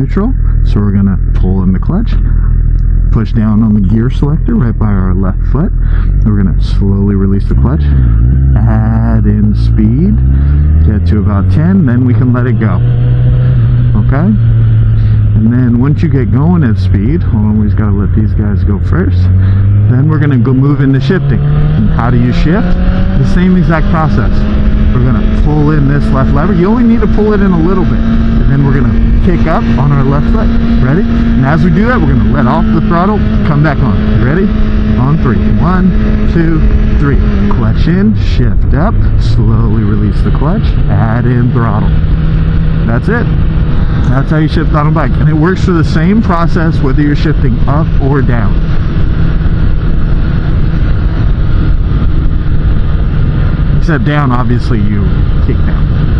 neutral. So we're gonna pull in the clutch, push down on the gear selector right by our left foot. We're gonna slowly release the clutch, add in speed, get to about 10, then we can let it go. Okay? And then once you get going at speed, hold on, we just gotta let these guys go first. Then we're gonna go move into shifting. And how do you shift? The same exact process. We're gonna pull in this left lever. You only need to pull it in a little bit. And then we're gonna kick up on our left foot. Ready? And as we do that, we're gonna let off the throttle, come back on. Ready? On 3. 1, 2, 3. Clutch in, shift up, slowly release the clutch, add in throttle. That's it. That's how you shift on a bike. And it works for the same process whether you're shifting up or down. Except down, obviously you kick down.